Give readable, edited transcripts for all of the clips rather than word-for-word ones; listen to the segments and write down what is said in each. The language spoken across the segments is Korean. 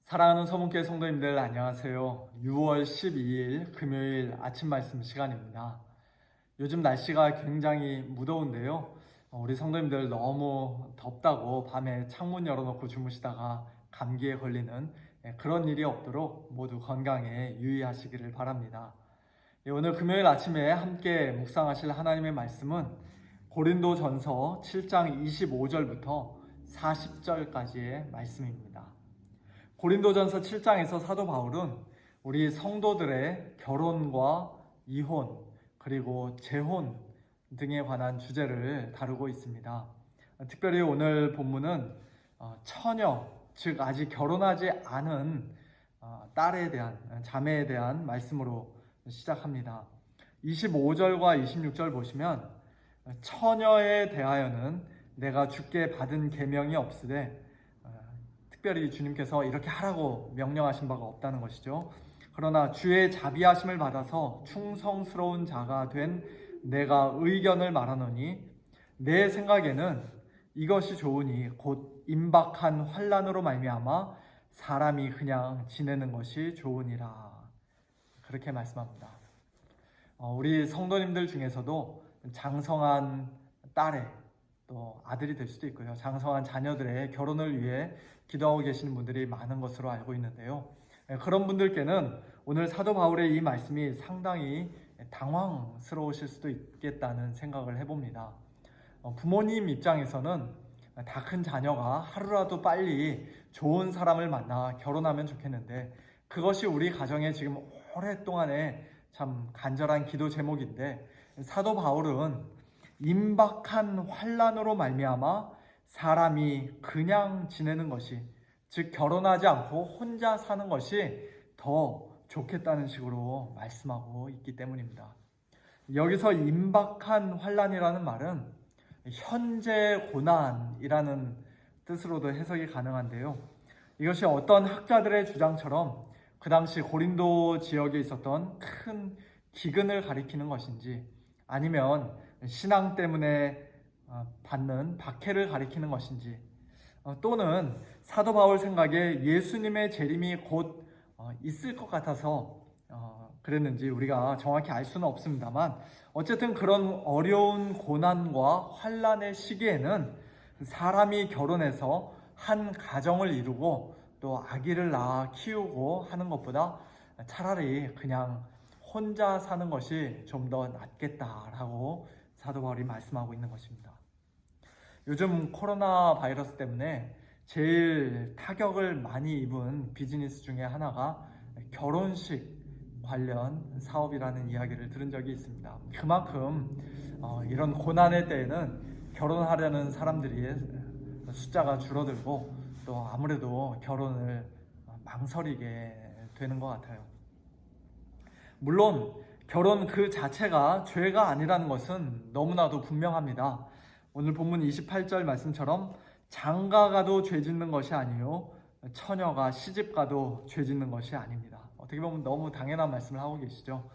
사랑하는 서문교회 성도님들 안녕하세요. 6월 12일 금요일 아침 말씀 시간입니다. 요즘 날씨가 굉장히 무더운데요. 우리 성도님들 너무 덥다고 밤에 창문 열어놓고 주무시다가 감기에 걸리는 그런 일이 없도록 모두 건강에 유의하시기를 바랍니다. 오늘 금요일 아침에 함께 묵상하실 하나님의 말씀은 고린도전서 7장 25절부터 40절까지의 말씀입니다. 고린도전서 7장에서 사도 바울은 우리 성도들의 결혼과 이혼 그리고 재혼 등에 관한 주제를 다루고 있습니다. 특별히 오늘 본문은 처녀, 즉 아직 결혼하지 않은 딸에 대한, 자매에 대한 말씀으로 시작합니다. 25절과 26절 보시면 처녀에 대하여는 내가 주께 받은 계명이 없으되, 특별히 주님께서 이렇게 하라고 명령하신 바가 없다는 것이죠. 그러나 주의 자비하심을 받아서 충성스러운 자가 된 내가 의견을 말하노니 내 생각에는 이것이 좋으니 곧 임박한 환난으로 말미암아 사람이 그냥 지내는 것이 좋으니라. 그렇게 말씀합니다. 우리 성도님들 중에서도 장성한 딸의 또 아들이 될 수도 있고요. 장성한 자녀들의 결혼을 위해 기도하고 계시는 분들이 많은 것으로 알고 있는데요. 그런 분들께는 오늘 사도 바울의 이 말씀이 상당히 당황스러우실 수도 있겠다는 생각을 해봅니다. 부모님 입장에서는 다 큰 자녀가 하루라도 빨리 좋은 사람을 만나 결혼하면 좋겠는데 그것이 우리 가정에 지금 오랫동안의 참 간절한 기도 제목인데 사도 바울은 임박한 환난으로 말미암아 사람이 그냥 지내는 것이, 즉 결혼하지 않고 혼자 사는 것이 더 좋겠다는 식으로 말씀하고 있기 때문입니다. 여기서 임박한 환난이라는 말은 현재 고난이라는 뜻으로도 해석이 가능한데요. 이것이 어떤 학자들의 주장처럼 그 당시 고린도 지역에 있었던 큰 기근을 가리키는 것인지, 아니면 신앙 때문에 받는 박해를 가리키는 것인지, 또는 사도 바울 생각에 예수님의 재림이 곧 있을 것 같아서 그랬는지 우리가 정확히 알 수는 없습니다만, 어쨌든 그런 어려운 고난과 환난의 시기에는 사람이 결혼해서 한 가정을 이루고 또 아기를 낳아 키우고 하는 것보다 차라리 그냥 혼자 사는 것이 좀 더 낫겠다라고 사도 바울이 말씀하고 있는 것입니다. 요즘 코로나 바이러스 때문에 제일 타격을 많이 입은 비즈니스 중에 하나가 결혼식 관련 사업이라는 이야기를 들은 적이 있습니다. 그만큼 이런 고난의 때에는 결혼하려는 사람들이 숫자가 줄어들고 또 아무래도 결혼을 망설이게 되는 것 같아요. 물론 결혼 그 자체가 죄가 아니라는 것은 너무나도 분명합니다. 오늘 본문 28절 말씀처럼 장가가도 죄 짓는 것이 아니요 처녀가 시집가도 죄 짓는 것이 아닙니다. 어떻게 보면 너무 당연한 말씀을 하고 계시죠.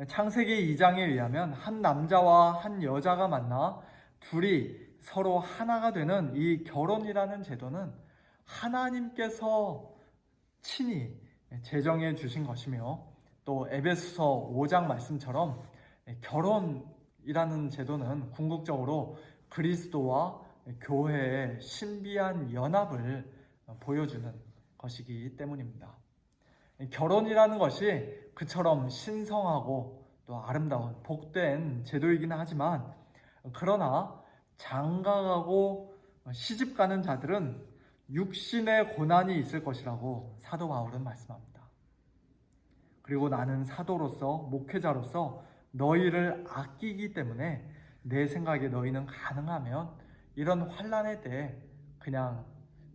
창세기 2장에 의하면 한 남자와 한 여자가 만나 둘이 서로 하나가 되는 이 결혼이라는 제도는 하나님께서 친히 제정해 주신 것이며, 또 에베소서 5장 말씀처럼 결혼이라는 제도는 궁극적으로 그리스도와 교회의 신비한 연합을 보여주는 것이기 때문입니다. 결혼이라는 것이 그처럼 신성하고 또 아름다운 복된 제도이기는 하지만, 그러나 장가가고 시집가는 자들은 육신의 고난이 있을 것이라고 사도 바울은 말씀합니다. 그리고 나는 사도로서, 목회자로서 너희를 아끼기 때문에 내 생각에 너희는 가능하면 이런 환난의 때에 그냥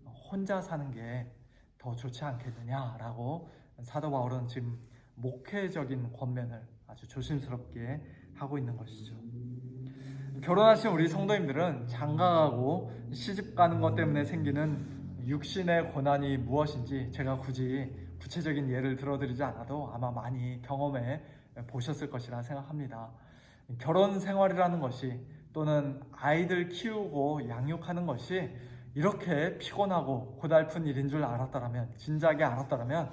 혼자 사는 게 더 좋지 않겠느냐라고 사도 바울은 지금 목회적인 권면을 아주 조심스럽게 하고 있는 것이죠. 결혼하신 우리 성도님들은 장가가고 시집가는 것 때문에 생기는 육신의 고난이 무엇인지 제가 굳이 구체적인 예를 들어드리지 않아도 아마 많이 경험해 보셨을 것이라 생각합니다. 결혼 생활이라는 것이, 또는 아이들 키우고 양육하는 것이 이렇게 피곤하고 고달픈 일인 줄 알았더라면, 진작에 알았더라면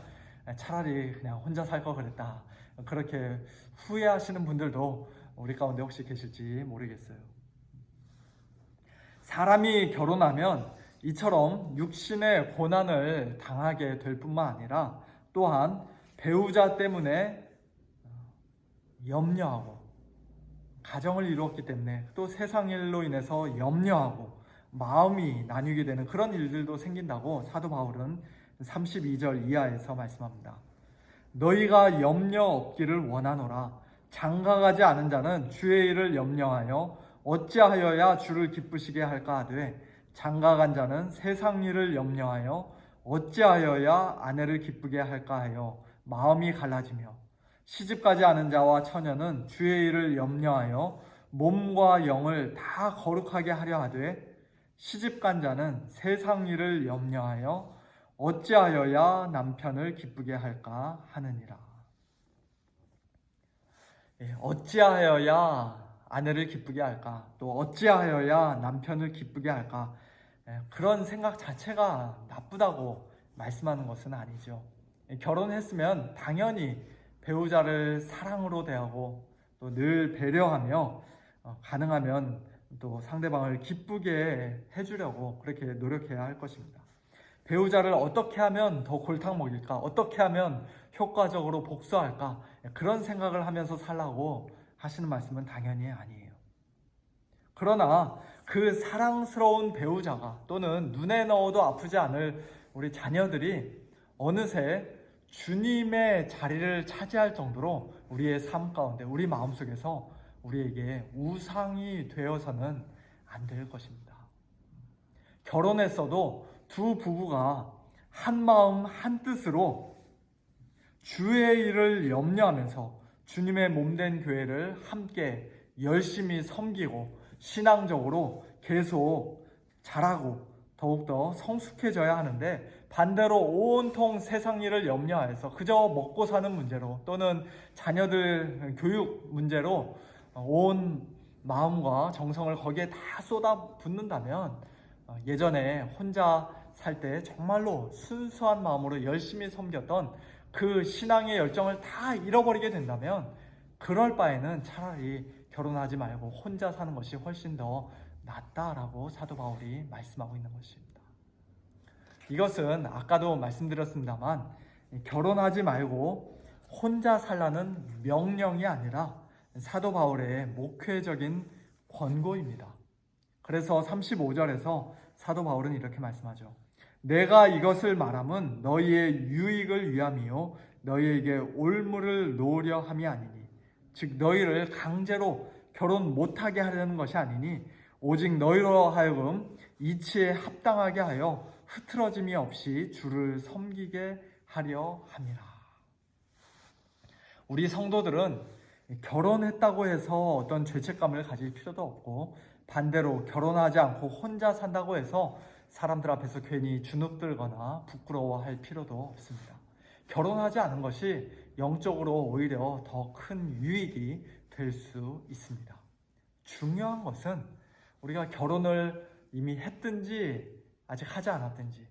차라리 그냥 혼자 살 걸 그랬다. 그렇게 후회하시는 분들도 우리 가운데 혹시 계실지 모르겠어요. 사람이 결혼하면 이처럼 육신의 고난을 당하게 될 뿐만 아니라 또한 배우자 때문에 염려하고, 가정을 이루었기 때문에 또 세상 일로 인해서 염려하고 마음이 나뉘게 되는 그런 일들도 생긴다고 사도 바울은 32절 이하에서 말씀합니다. 너희가 염려 없기를 원하노라. 장가가지 않은 자는 주의 일을 염려하여 어찌하여야 주를 기쁘시게 할까 하되, 장가간 자는 세상 일을 염려하여 어찌하여야 아내를 기쁘게 할까 하여 마음이 갈라지며, 시집가지 않은 자와 처녀는 주의 일을 염려하여 몸과 영을 다 거룩하게 하려 하되, 시집간 자는 세상 일을 염려하여 어찌하여야 남편을 기쁘게 할까 하느니라. 어찌하여야 아내를 기쁘게 할까, 또 어찌하여야 남편을 기쁘게 할까, 그런 생각 자체가 나쁘다고 말씀하는 것은 아니죠. 결혼했으면 당연히 배우자를 사랑으로 대하고 또 늘 배려하며 가능하면 또 상대방을 기쁘게 해주려고 그렇게 노력해야 할 것입니다. 배우자를 어떻게 하면 더 골탕 먹일까? 어떻게 하면 효과적으로 복수할까? 그런 생각을 하면서 살라고 하시는 말씀은 당연히 아니에요. 그러나 그 사랑스러운 배우자가, 또는 눈에 넣어도 아프지 않을 우리 자녀들이 어느새 주님의 자리를 차지할 정도로 우리의 삶 가운데, 우리 마음속에서 우리에게 우상이 되어서는 안 될 것입니다. 결혼했어도 두 부부가 한 마음 한 뜻으로 주의 일을 염려하면서 주님의 몸된 교회를 함께 열심히 섬기고 신앙적으로 계속 자라고 더욱더 성숙해져야 하는데, 반대로 온통 세상 일을 염려해서 그저 먹고 사는 문제로, 또는 자녀들 교육 문제로 온 마음과 정성을 거기에 다 쏟아붓는다면, 예전에 혼자 살 때 정말로 순수한 마음으로 열심히 섬겼던 그 신앙의 열정을 다 잃어버리게 된다면, 그럴 바에는 차라리 결혼하지 말고 혼자 사는 것이 훨씬 더 낫다라고 사도 바울이 말씀하고 있는 것입니다. 이것은 아까도 말씀드렸습니다만, 결혼하지 말고 혼자 살라는 명령이 아니라 사도 바울의 목회적인 권고입니다. 그래서 35절에서 사도 바울은 이렇게 말씀하죠. 내가 이것을 말함은 너희의 유익을 위함이요 너희에게 올무를 놓으려 함이 아니니, 즉 너희를 강제로 결혼 못하게 하려는 것이 아니니, 오직 너희로 하여금 이치에 합당하게 하여 흐트러짐이 없이 주를 섬기게 하려 함이라. 우리 성도들은 결혼했다고 해서 어떤 죄책감을 가질 필요도 없고, 반대로 결혼하지 않고 혼자 산다고 해서 사람들 앞에서 괜히 주눅들거나 부끄러워할 필요도 없습니다. 결혼하지 않은 것이 영적으로 오히려 더 큰 유익이 될 수 있습니다. 중요한 것은 우리가 결혼을 이미 했든지 아직 하지 않았든지,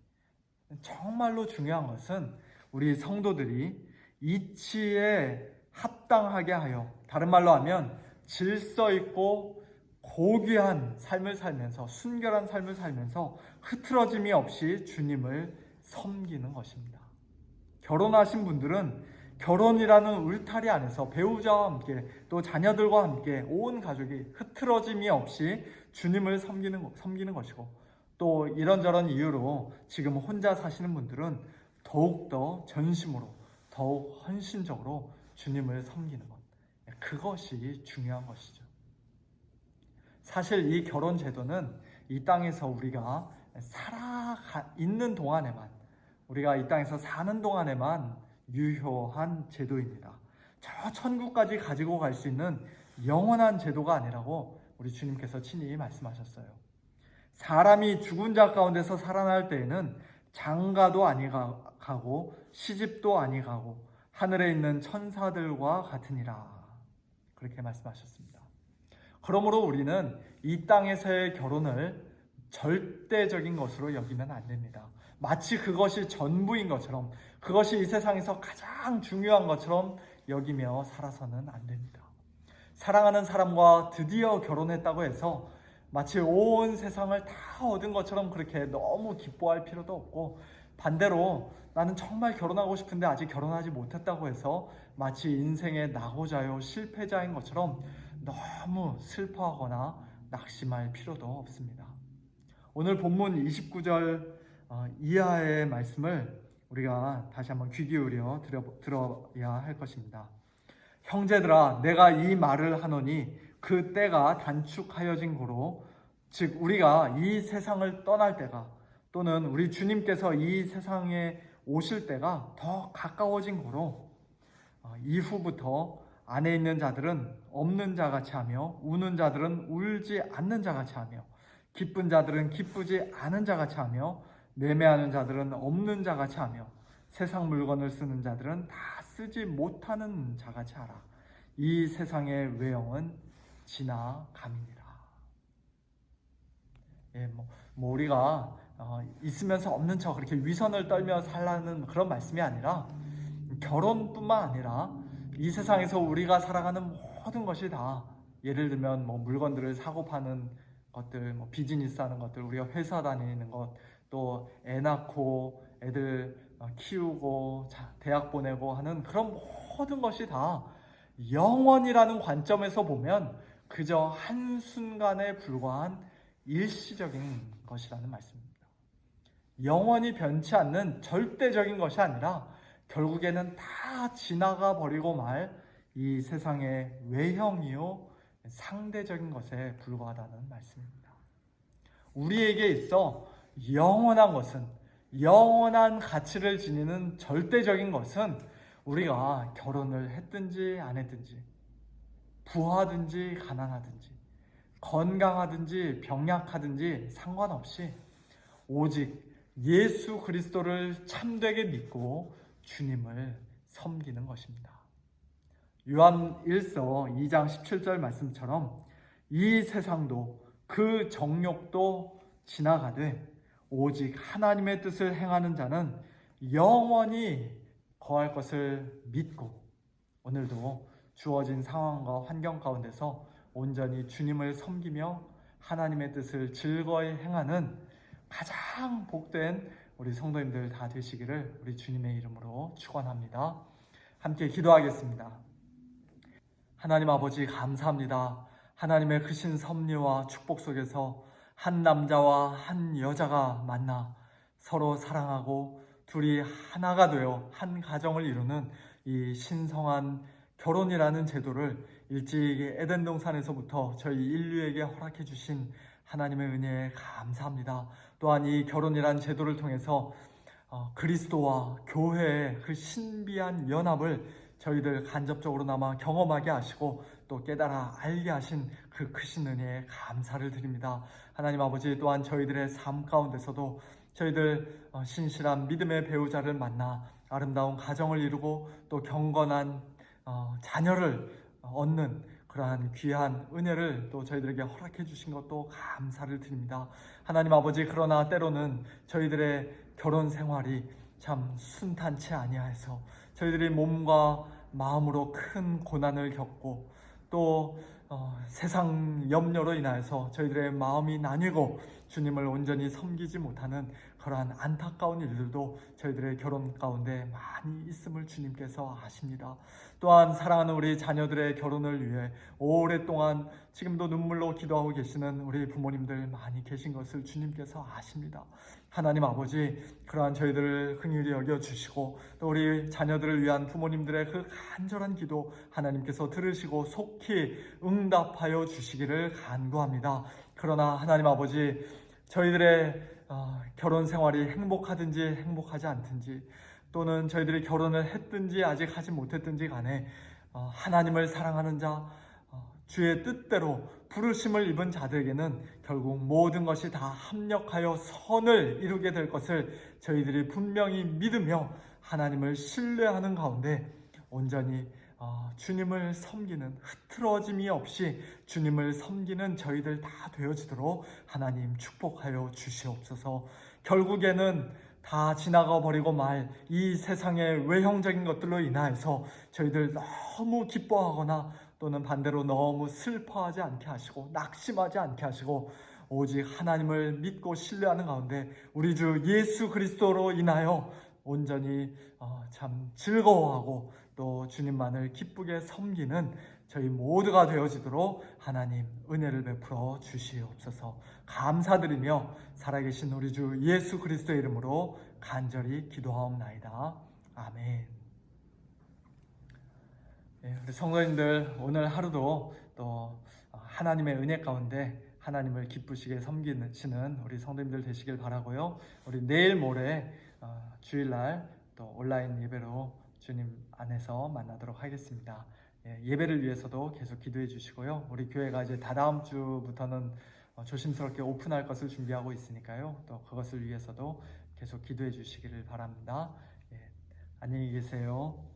정말로 중요한 것은 우리 성도들이 이치에 합당하게 하여, 다른 말로 하면 질서 있고 고귀한 삶을 살면서, 순결한 삶을 살면서 흐트러짐이 없이 주님을 섬기는 것입니다. 결혼하신 분들은 결혼이라는 울타리 안에서 배우자와 함께 또 자녀들과 함께 온 가족이 흐트러짐이 없이 주님을 섬기는 것이고, 또 이런저런 이유로 지금 혼자 사시는 분들은 더욱더 전심으로, 더욱 헌신적으로 주님을 섬기는 것, 그것이 중요한 것이죠. 사실 이 결혼 제도는 이 땅에서 우리가 있는 동안에만, 우리가 이 땅에서 사는 동안에만 유효한 제도입니다. 저 천국까지 가지고 갈 수 있는 영원한 제도가 아니라고 우리 주님께서 친히 말씀하셨어요. 사람이 죽은 자 가운데서 살아날 때에는 장가도 아니 가고 시집도 아니 가고 하늘에 있는 천사들과 같으니라, 그렇게 말씀하셨습니다. 그러므로 우리는 이 땅에서의 결혼을 절대적인 것으로 여기면 안 됩니다. 마치 그것이 전부인 것처럼, 그것이 이 세상에서 가장 중요한 것처럼 여기며 살아서는 안 됩니다. 사랑하는 사람과 드디어 결혼했다고 해서 마치 온 세상을 다 얻은 것처럼 그렇게 너무 기뻐할 필요도 없고, 반대로 나는 정말 결혼하고 싶은데 아직 결혼하지 못했다고 해서 마치 인생의 낙오자요 실패자인 것처럼 너무 슬퍼하거나 낙심할 필요도 없습니다. 오늘 본문 29절 이하의 말씀을 우리가 다시 한번 귀 기울여 들어야 할 것입니다. 형제들아, 내가 이 말을 하노니 그 때가 단축하여진 고로, 즉 우리가 이 세상을 떠날 때가, 또는 우리 주님께서 이 세상에 오실 때가 더 가까워진 고로, 이후부터 안에 있는 자들은 없는 자같이 하며, 우는 자들은 울지 않는 자같이 하며, 기쁜 자들은 기쁘지 않은 자같이 하며, 매매하는 자들은 없는 자같이 하며, 세상 물건을 쓰는 자들은 다 쓰지 못하는 자같이 하라. 이 세상의 외형은 지나감이니라. 우리가 있으면서 없는 척 그렇게 위선을 떨며 살라는 그런 말씀이 아니라, 결혼뿐만 아니라 이 세상에서 우리가 살아가는 모든 것이 다, 예를 들면 물건들을 사고 파는 것들, 비즈니스 하는 것들, 우리가 회사 다니는 것, 또 애 낳고 애들 키우고 대학 보내고 하는 그런 모든 것이 다 영원이라는 관점에서 보면 그저 한순간에 불과한 일시적인 것이라는 말씀입니다. 영원히 변치 않는 절대적인 것이 아니라 결국에는 다 지나가 버리고 말 이 세상의 외형이요 상대적인 것에 불과하다는 말씀입니다. 우리에게 있어 영원한 것은, 영원한 가치를 지니는 절대적인 것은, 우리가 결혼을 했든지 안 했든지, 부하든지 가난하든지, 건강하든지 병약하든지 상관없이 오직 예수 그리스도를 참되게 믿고 주님을 섬기는 것입니다. 요한 1서 2장 17절 말씀처럼 이 세상도 그 정욕도 지나가되 오직 하나님의 뜻을 행하는 자는 영원히 거할 것을 믿고, 오늘도 주어진 상황과 환경 가운데서 온전히 주님을 섬기며 하나님의 뜻을 즐거이 행하는 가장 복된 우리 성도님들 다 되시기를 우리 주님의 이름으로 축원합니다. 함께 기도하겠습니다. 하나님 아버지, 감사합니다. 하나님의 크신 섭리와 축복 속에서 한 남자와 한 여자가 만나 서로 사랑하고 둘이 하나가 되어 한 가정을 이루는 이 신성한 결혼이라는 제도를 일찍 에덴 동산에서부터 저희 인류에게 허락해 주신 하나님의 은혜에 감사합니다. 또한 이 결혼이라는 제도를 통해서 그리스도와 교회의 그 신비한 연합을 저희들 간접적으로나마 경험하게 하시고 또 깨달아 알게 하신 그 크신 은혜에 감사를 드립니다. 하나님 아버지, 또한 저희들의 삶 가운데서도 저희들 신실한 믿음의 배우자를 만나 아름다운 가정을 이루고 또 경건한 자녀를 얻는 그러한 귀한 은혜를 또 저희들에게 허락해 주신 것도 감사를 드립니다. 하나님 아버지, 그러나 때로는 저희들의 결혼 생활이 참 순탄치 아니하여서 저희들이 몸과 마음으로 큰 고난을 겪고 또 세상 염려로 인하여서 저희들의 마음이 나뉘고 주님을 온전히 섬기지 못하는 그러한 안타까운 일들도 저희들의 결혼 가운데 많이 있음을 주님께서 아십니다. 또한 사랑하는 우리 자녀들의 결혼을 위해 오랫동안 지금도 눈물로 기도하고 계시는 우리 부모님들 많이 계신 것을 주님께서 아십니다. 하나님 아버지, 그러한 저희들을 긍휼히 여겨주시고 또 우리 자녀들을 위한 부모님들의 그 간절한 기도 하나님께서 들으시고 속히 응답하여 주시기를 간구합니다. 그러나 하나님 아버지, 저희들의 결혼 생활이 행복하든지 행복하지 않든지, 또는 저희들이 결혼을 했든지 아직 하지 못했든지 간에 하나님을 사랑하는 자, 주의 뜻대로 부르심을 입은 자들에게는 결국 모든 것이 다 합력하여 선을 이루게 될 것을 저희들이 분명히 믿으며 하나님을 신뢰하는 가운데 온전히 주님을 섬기는, 흐트러짐이 없이 주님을 섬기는 저희들 다 되어지도록 하나님 축복하여 주시옵소서. 결국에는 다 지나가 버리고 말 이 세상의 외형적인 것들로 인하여서 저희들 너무 기뻐하거나 또는 반대로 너무 슬퍼하지 않게 하시고 낙심하지 않게 하시고 오직 하나님을 믿고 신뢰하는 가운데 우리 주 예수 그리스도로 인하여 온전히 참 즐거워하고 또 주님만을 기쁘게 섬기는 저희 모두가 되어지도록 하나님 은혜를 베풀어 주시옵소서. 감사드리며 살아계신 우리 주 예수 그리스도의 이름으로 간절히 기도하옵나이다. 아멘. 네, 우리 성도님들 오늘 하루도 또 하나님의 은혜 가운데 하나님을 기쁘시게 섬기시는 우리 성도님들 되시길 바라고요. 우리 내일 모레 주일날 또 온라인 예배로 주님 안에서 만나도록 하겠습니다. 예배를 위해서도 계속 기도해 주시고요. 우리 교회가 이제 다다음 주부터는 조심스럽게 오픈할 것을 준비하고 있으니까요. 또 그것을 위해서도 계속 기도해 주시기를 바랍니다. 안녕히 계세요.